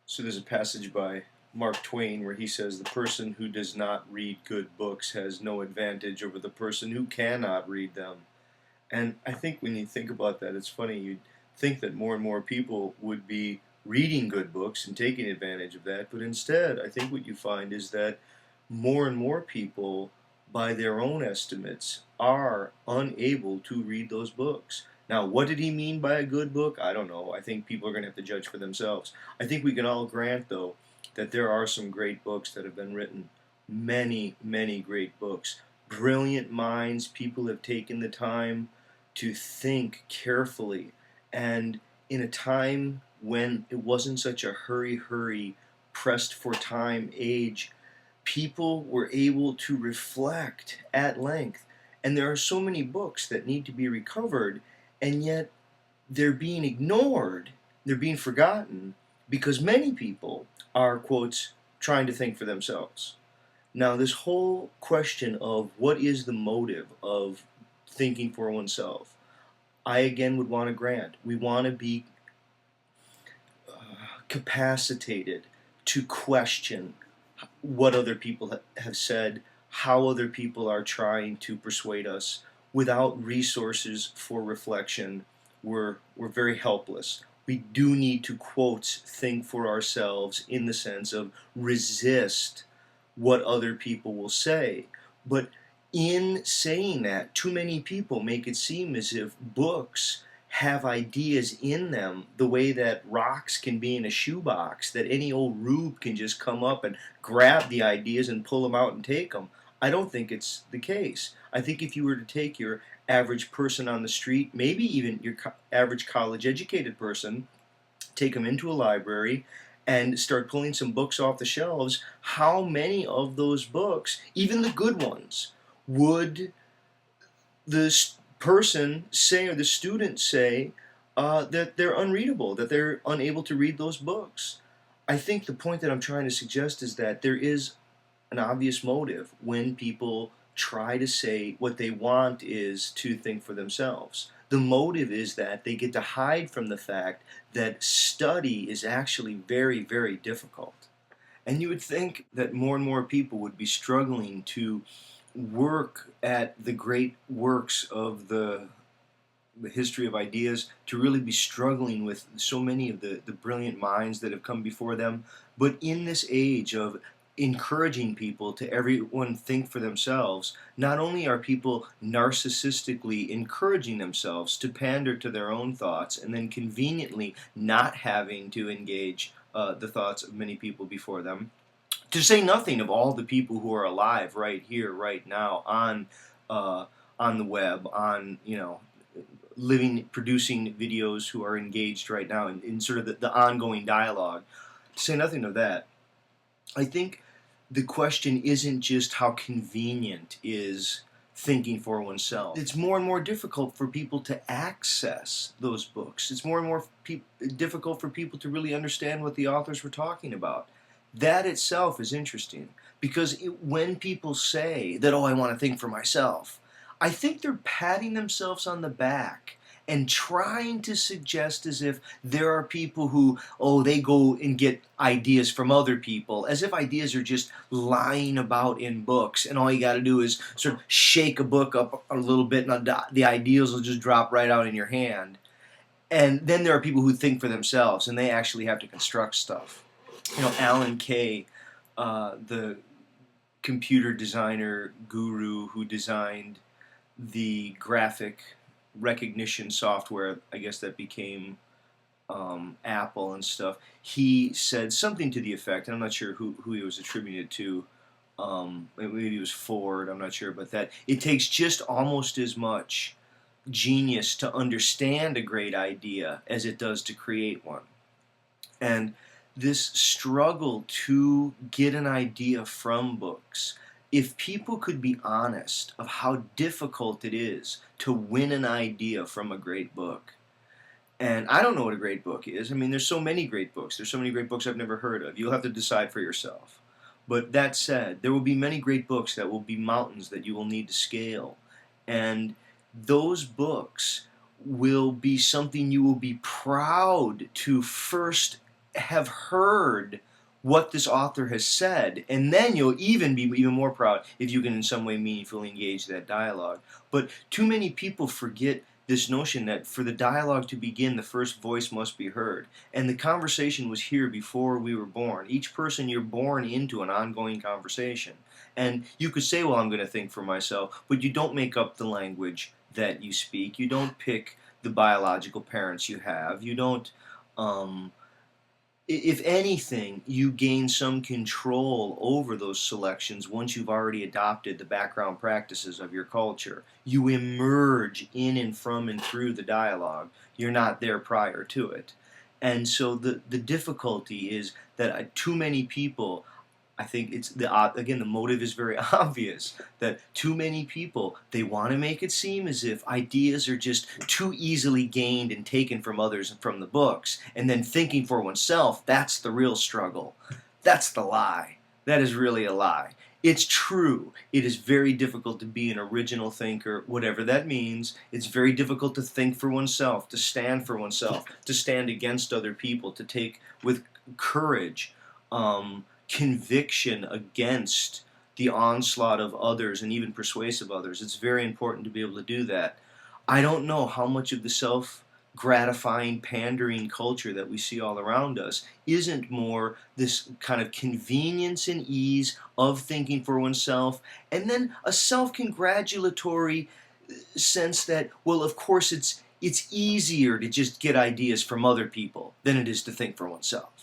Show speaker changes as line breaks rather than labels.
So there's a passage by Mark Twain where he says the person who does not read good books has no advantage over the person who cannot read them. And I think when you think about that, it's funny. You'd think that more and more people would be reading good books and taking advantage of that, but instead, I think what you find is that more and more people, by their own estimates, are unable to read those books. Now, what did he mean by a good book? I don't know. I think people are going to have to judge for themselves. I think we can all grant, though, that there are some great books that have been written. Many, many great books. Brilliant minds, people have taken the time to think carefully. And in a time when it wasn't such a hurry, pressed for time age, people were able to reflect at length. And there are so many books that need to be recovered, and yet they're being ignored, they're being forgotten, because many people are, quotes, trying to think for themselves. Now, this whole question of what is the motive of thinking for oneself, I again would want to grant. We want to be capacitated to question what other people have said, how other people are trying to persuade us. Without resources for reflection, we're very helpless. We do need to, quote, think for ourselves in the sense of resist what other people will say. But in saying that, too many people make it seem as if books have ideas in them the way that rocks can be in a shoebox, that any old rube can just come up and grab the ideas and pull them out and take them. I don't think it's the case. I think if you were to take your average person on the street, maybe even your average college educated person, take them into a library and start pulling some books off the shelves, how many of those books, even the good ones, would the person say, or the student say, that they're unreadable, that they're unable to read those books? I think the point that I'm trying to suggest is that there is an obvious motive when people try to say what they want is to think for themselves. The motive is that they get to hide from the fact that study is actually very, very difficult. And you would think that more and more people would be struggling to work at the great works of the history of ideas, to really be struggling with so many of the brilliant minds that have come before them. But in this age of encouraging people to everyone think for themselves, not only are people narcissistically encouraging themselves to pander to their own thoughts and then conveniently not having to engage the thoughts of many people before them, to say nothing of all the people who are alive right here, right now, on the web, on living, producing videos, who are engaged right now in sort of the ongoing dialogue. To say nothing of that, I think the question isn't just how convenient is thinking for oneself. It's more and more difficult for people to access those books. It's more and more difficult for people to really understand what the authors were talking about. That itself is interesting, because when people say that, oh, I want to think for myself, I think they're patting themselves on the back and trying to suggest as if there are people who, oh, they go and get ideas from other people, as if ideas are just lying about in books, and all you got to do is sort of shake a book up a little bit and the ideas will just drop right out in your hand. And then there are people who think for themselves, and they actually have to construct stuff. Alan Kay, the computer designer guru who designed the graphic recognition software, I guess that became Apple and stuff, he said something to the effect, and I'm not sure who he was attributing it to, maybe it was Ford, I'm not sure, but that it takes just almost as much genius to understand a great idea as it does to create one. And this struggle to get an idea from books, if people could be honest of how difficult it is to win an idea from a great book. And I don't know what a great book is. I mean, there's so many great books. There's so many great books I've never heard of. You'll have to decide for yourself. But that said, there will be many great books that will be mountains that you will need to scale. And those books will be something you will be proud to first have heard what this author has said, and then you'll even be even more proud if you can in some way meaningfully engage that dialogue. But too many people forget this notion that for the dialogue to begin, the first voice must be heard. And the conversation was here before we were born. Each person, you're born into an ongoing conversation. And you could say, well, I'm going to think for myself, but you don't make up the language that you speak. You don't pick the biological parents you have. You don't, if anything, you gain some control over those selections once you've already adopted the background practices of your culture. You emerge in and from and through the dialogue. You're not there prior to it. And so the difficulty is that too many people, I think it's again, the motive is very obvious, that too many people, they want to make it seem as if ideas are just too easily gained and taken from others and from the books, and then thinking for oneself, that's the real struggle. That's the lie. That is really a lie. It's true. It is very difficult to be an original thinker, whatever that means. It's very difficult to think for oneself, to stand for oneself, to stand against other people, to take with courage conviction against the onslaught of others and even persuasive others. It's very important to be able to do that. I don't know how much of the self-gratifying pandering culture that we see all around us isn't more this kind of convenience and ease of thinking for oneself, and then a self-congratulatory sense that, well, of course it's easier to just get ideas from other people than it is to think for oneself.